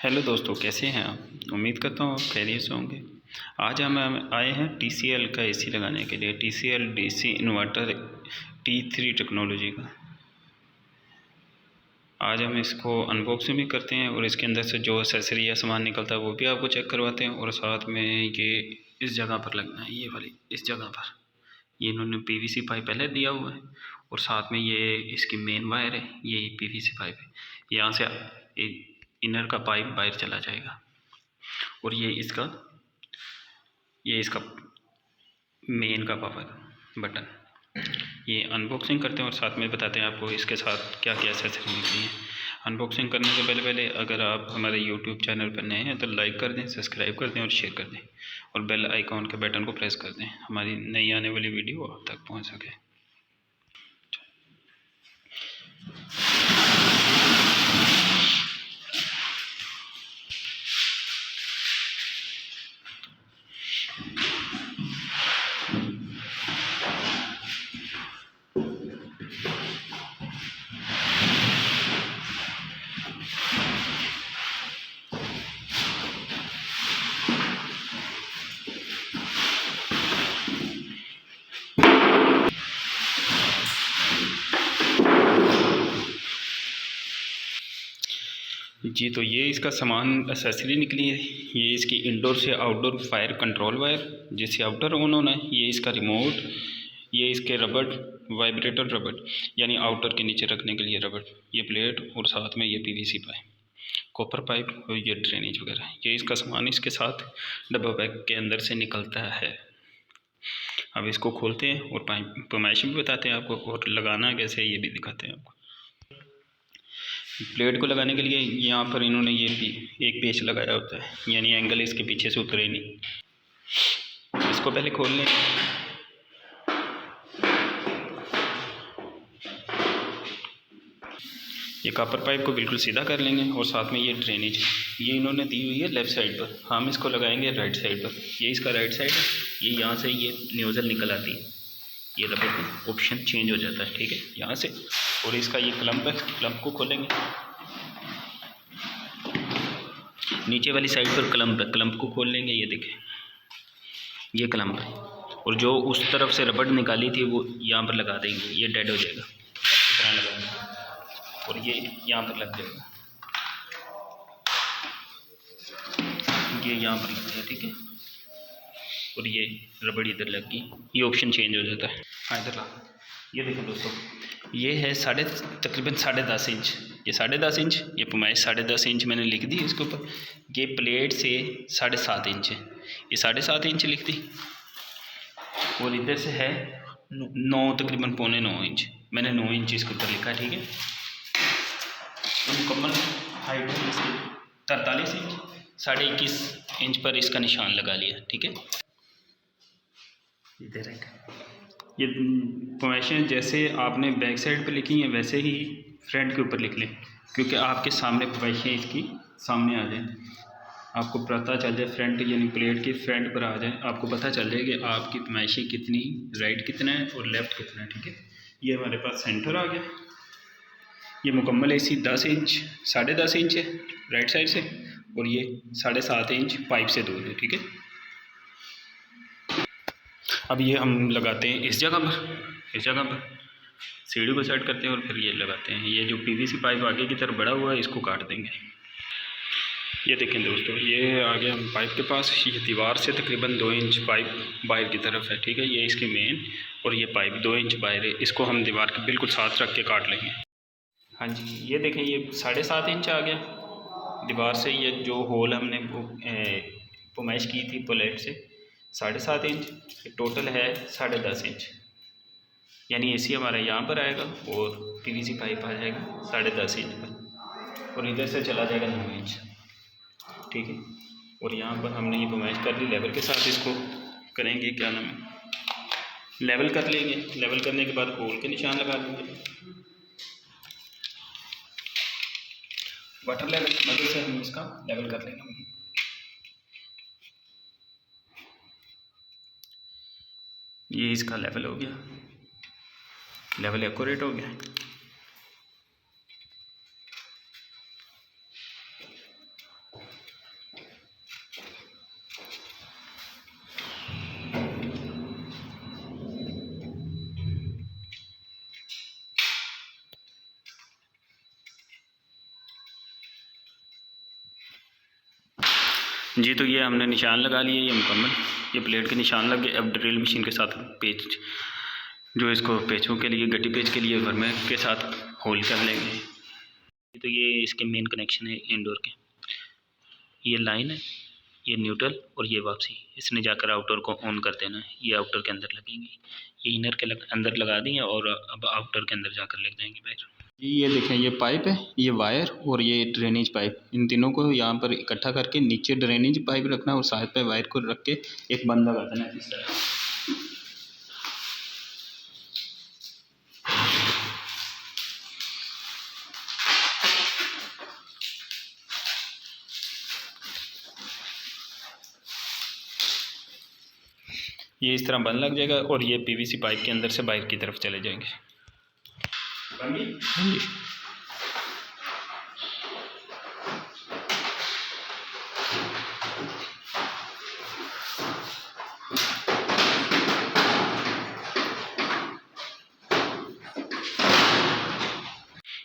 Hello दोस्तों, कैसे हैं आप? उम्मीद करता हूँ आप खैरियत से होंगे। आज हम आए हैं TCL का एसी लगाने के लिए। TCL DC inverter T3 technology का। आज हम इसको अनबॉक्सिंग भी करते हैं और इसके अंदर से जो एसेसरी या सामान निकलता है वो भी आपको चेक करवाते हैं। और साथ में ये इस जगह पर लगना है, ये वाली इस जगह पर ये इन्होंने PVC पाइप पहले दिया हुआ है और साथ में ये इसकी मेन वायर है, ये PVC पाइप है। यहाँ से इनर का पाइप बाहर चला जाएगा और ये इसका मेन का पावर बटन। ये अनबॉक्सिंग करते हैं और साथ में बताते हैं आपको इसके साथ क्या क्या एक्सेसरी निकली है। अनबॉक्सिंग करने से पहले अगर आप हमारे YouTube चैनल पर नए हैं तो लाइक कर दें, सब्सक्राइब कर दें और शेयर कर दें और बेल आइकॉन के बटन को प्रेस कर दें, हमारी नई आने वाली वीडियो आप तक पहुंच सके। जी, तो ये इसका सामान एसेसरी निकली है। ये इसकी इंडोर से आउटडोर फायर कंट्रोल वायर, जिससे आउटर ऑन होना है। ये इसका रिमोट, ये इसके रबड़, वाइब्रेटर रबड़ यानी आउटर के नीचे रखने के लिए रबड़, ये प्लेट और साथ में ये PVC पाइप, कॉपर पाइप और ये ड्रेनेज वगैरह। ये इसका सामान इसके साथ डब्बा बैग के अंदर से निकलता है। अब इसको खोलते हैं और पैमाइश भी बताते हैं आपको और लगाना कैसे ये भी दिखाते हैं आपको। प्लेट को लगाने के लिए यहाँ पर इन्होंने ये एक पेच लगाया होता है, यानी एंगल इसके पीछे से उतरे नहीं। इसको पहले खोल लें। ये कॉपर पाइप को बिल्कुल सीधा कर लेंगे और साथ में ये ड्रेनेज ये इन्होंने दी हुई है लेफ़्ट साइड पर, हम इसको लगाएंगे राइट साइड पर। ये इसका राइट साइड है। ये यहाँ से ये न्यूज़ल निकल आती है, ये रबड़ का ऑप्शन चेंज हो जाता है, ठीक है, यहाँ से। और इसका ये क्लम्प है, क्लम्प को खोलेंगे। नीचे वाली साइड पर क्लम्प है, क्लम्प को खोल लेंगे। ये देखें, ये क्लम्प है और जो उस तरफ से रबड़ निकाली थी वो यहाँ पर लगा देंगे। ये डेड हो जाएगा, अच्छी तरह लगाएंगे और ये यहाँ पर लग जाएगा, ये यहाँ पर लग गया, ठीक है। और ये रबड़ इधर लग गई, ये ऑप्शन चेंज हो जाता है। हाँ, इधर ला। ये देखो दोस्तों, ये है तकरीबन 10.5 इंच। ये 10.5 इंच, ये पैमाइश 10.5 इंच मैंने लिख दी इसके ऊपर। ये प्लेट से 7.5 इंच है, ये 7.5 इंच लिख दी। और इधर से है 9, तकरीबन 9.25 इंच, मैंने 9 इंच इसके ऊपर लिखा है, ठीक है। तो मुकम्मल हाइट है इसकी 43 इंच, 21.5 इंच पर इसका निशान लगा लिया, ठीक है। इधर है ये पैमाइशें जैसे आपने बैक साइड पर लिखी हैं वैसे ही फ्रंट के ऊपर लिख लें, क्योंकि आपके सामने पैमाइशें इसकी सामने आ जाएं, आपको पता चल जाए। फ्रंट यानी प्लेट के फ्रंट पर आ जाए, आपको पता चल जाए कि आपकी पैमाइशें कितनी, राइट कितना है और लेफ़्ट कितना है, ठीक है। ये हमारे पास सेंटर आ गया। ये मुकम्मल एसी 10 इंच 10.5 इंच है राइट साइड से और ये 7.5 इंच पाइप से दूर है, ठीक है। अब ये हम लगाते हैं इस जगह पर सीढ़ी को सेट करते हैं और फिर ये लगाते हैं। ये जो PVC पाइप आगे की तरफ बढ़ा हुआ है इसको काट देंगे। ये देखें दोस्तों, ये आ गया हम पाइप के पास। ये दीवार से तकरीबन 2 इंच पाइप बाहर की तरफ है, ठीक है। ये इसकी मेन और ये पाइप 2 इंच बाहर है। इसको हम दीवार के बिल्कुल साथ रख के काट लेंगे। हाँ जी, ये देखें, ये 7.5 इंच आ गया दीवार से। ये जो होल हमने पैमाइश की थी प्लेट से 7.5 इंच, टोटल है 10.5 इंच, यानी एसी हमारा यहाँ पर आएगा और PVC पाइप आ जाएगा 10.5 इंच पर और इधर से चला जाएगा 9 इंच, ठीक है। और यहाँ पर हमने ये पैमाइश कर ली लेवल के साथ। इसको करेंगे क्या नाम है, लेवल कर लेंगे। लेवल करने के बाद होल के निशान लगा देंगे। वाटर लेवल की मदद से हम इसका लेवल कर लेंगे। ये इसका लेवल हो गया, लेवल एक्यूरेट हो गया। जी तो ये हमने निशान लगा लिए, ये मुकम्मल, ये प्लेट के निशान लग गए। अब ड्रिल मशीन के साथ पेच जो इसको पेचों के लिए, गट्टी पेच के लिए वर्मे के साथ होल कर लेंगे। तो ये इसके मेन कनेक्शन है इंडोर के, ये लाइन है, ये न्यूट्रल और ये वापसी, इसने जाकर आउटर को ऑन कर देना है। ये आउटर के अंदर लगेंगे, ये इनर के अंदर लगा दिए और अब आउटर के अंदर जाकर लग जाएंगे बाहर। ये देखें, ये पाइप है, ये वायर और ये ड्रेनेज पाइप, इन तीनों को यहाँ पर इकट्ठा करके नीचे ड्रेनेज पाइप रखना और साइड पे वायर को रख के एक बंद लगा देना इस तरह। ये इस तरह बंद लग जाएगा और ये पीवीसी पाइप के अंदर से बाहर की तरफ चले जाएंगे। हाँ जी।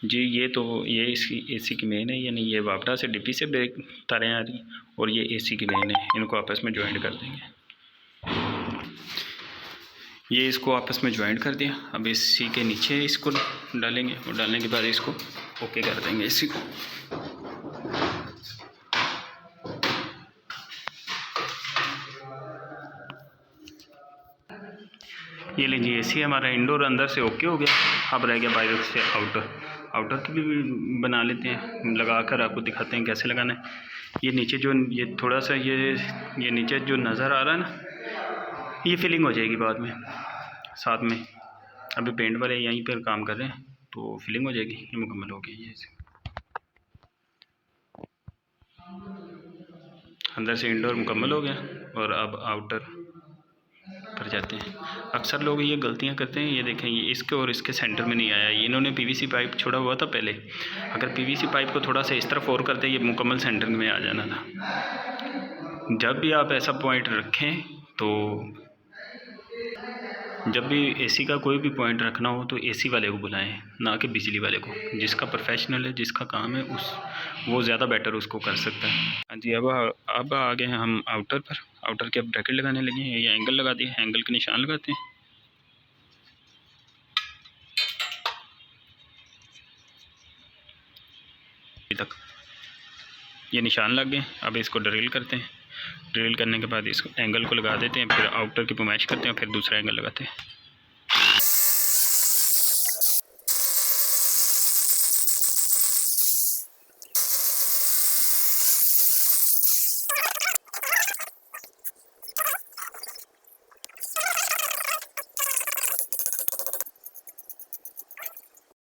जी ये तो ये इसकी एसी की मेन है, यानी ये वापरा से डीपी से ब्रेक तारें आ रही और ये एसी की मेन है, इनको आपस में ज्वाइंट कर देंगे। ये इसको आपस में ज्वाइंट कर दिया। अब एसी के नीचे इसको डालेंगे और डालने के बाद इसको ओके कर देंगे एसी को। ये लीजिए, एसी हमारा इंडोर अंदर से ओके हो गया। अब रह गया बाहर से आउटर। आउटर की भी बना लेते हैं, लगा कर आपको दिखाते हैं कैसे लगाना है। ये नीचे जो ये थोड़ा सा ये नीचे जो नज़र आ रहा है ना, ये फिलिंग हो जाएगी बाद में साथ में। अभी पेंट वाले यहीं पर काम कर रहे हैं तो फिलिंग हो जाएगी। ये मुकम्मल हो गया, ये अंदर से इंडोर मुकम्मल हो गया और अब आउटर पर जाते हैं। अक्सर लोग ये गलतियां करते हैं, ये देखें, ये इसके और इसके सेंटर में नहीं आया। इन्होंने पीवीसी पाइप छोड़ा हुआ था पहले, अगर पीवीसी पाइप को थोड़ा सा इस तरफ और करते ये मुकम्मल सेंटर में आ जाना था। जब भी आप ऐसा पॉइंट रखें तो जब भी एसी का कोई भी पॉइंट रखना हो तो एसी वाले को बुलाएं, ना कि बिजली वाले को। जिसका प्रोफेशनल है, जिसका काम है, वो ज़्यादा बेटर उसको कर सकता है। हाँ जी, अब आ गए हैं हम आउटर पर। आउटर के अब ब्रैकेट लगाने लगे हैं। ये एंगल लगा दिए, एंगल के निशान लगाते हैं। तक ये निशान लग गए। अब इसको ड्रिल करते हैं। ड्रिल करने के बाद इसको एंगल को लगा देते हैं, फिर आउटर की पैमाइश करते हैं, फिर दूसरा एंगल लगाते हैं।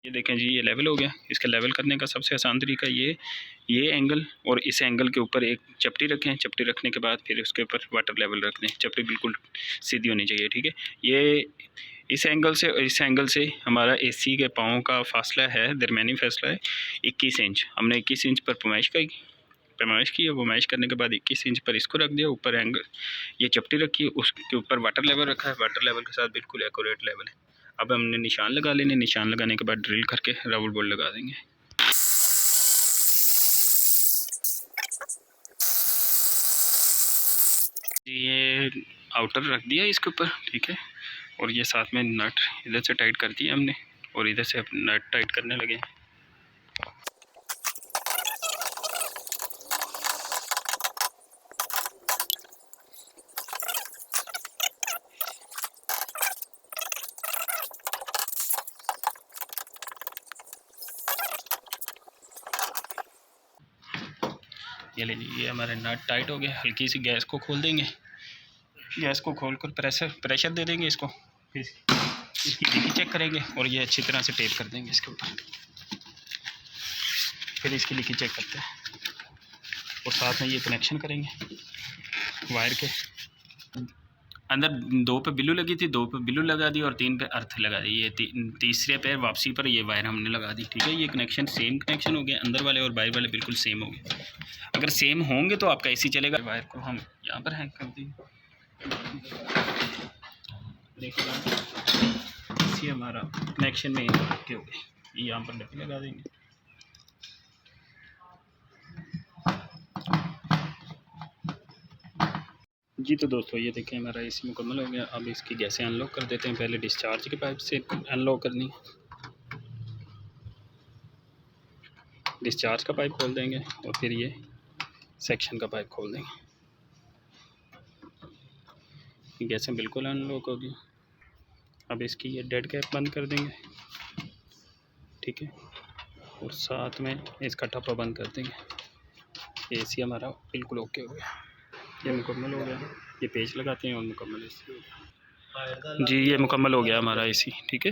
ये देखें जी, ये लेवल हो गया। इसका लेवल करने का सबसे आसान तरीका ये एंगल और इस एंगल के ऊपर एक चपटी रखें। चपटी रखने के बाद फिर उसके ऊपर वाटर लेवल रख दें। चपटी बिल्कुल सीधी होनी चाहिए, ठीक है। ये इस एंगल से और इस एंगल से हमारा एसी के पाँव का फासला है, दरमियानी फासला है 21 इंच। हमने 21 इंच पर पैमाइश की है। पैमाइश करने के बाद 21 इंच पर इसको रख दिया। ऊपर एंगल ये चपटी रखी है, उसके ऊपर वाटर लेवल रखा है। वाटर लेवल के साथ बिल्कुल एक्यूरेट लेवल है। अब हमने निशान लगा लेने। निशान लगाने के बाद ड्रिल करके राउंड बोल्ट लगा देंगे। ये आउटर रख दिया इसके ऊपर, ठीक है। और ये साथ में नट इधर से टाइट कर दिया हमने और इधर से नट टाइट करने लगे। ये लीजिए, ये हमारे नट टाइट हो गया। हल्की सी गैस को खोल देंगे। गैस को खोलकर प्रेशर दे देंगे इसको। फिर इसकी लिकी चेक करेंगे और ये अच्छी तरह से टेप कर देंगे इसके ऊपर। फिर इसकी लिकी चेक करते हैं और साथ में ये कनेक्शन करेंगे वायर के। अंदर 2 पे बिल्लू लगी थी, 2 पे बिल्लू लगा दी और 3 पे अर्थ लगा दी। ये तीसरे पे वापसी पर ये वायर हमने लगा दी, ठीक है। ये कनेक्शन सेम कनेक्शन हो गया। अंदर वाले और बाहर वाले बिल्कुल सेम हो गए। अगर सेम होंगे तो आपका एसी चलेगा। वायर को हम यहाँ पर हैंग कर देंगे। देखिए एसी हमारा कनेक्शन में ओके हो गए। ये यहाँ पर डब्बी लगा देंगे। जी तो दोस्तों ये देखें हमारा एसी मुकम्मल हो गया। अब इसकी गैसें अनलॉक कर देते हैं। पहले डिस्चार्ज के पाइप से अनलॉक करनी है, डिस्चार्ज का पाइप खोल देंगे और फिर ये सेक्शन का पाइप खोल देंगे। गैसें बिल्कुल अनलॉक होगी। अब इसकी ये डेड कैप बंद कर देंगे, ठीक है, और साथ में इसका टप्पा बंद कर देंगे। एसी हमारा बिल्कुल ओके हो गया, ये मुकम्मल हो गया। ये पेच लगाते हैं और मुकम्मल एसी हो गया। जी ये मुकम्मल हो गया हमारा एसी, ठीक है।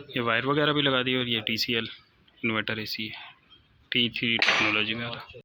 ये वायर वगैरह भी लगा दी और ये TCL इन्वर्टर एसी है, T3 टेक्नोलॉजी में।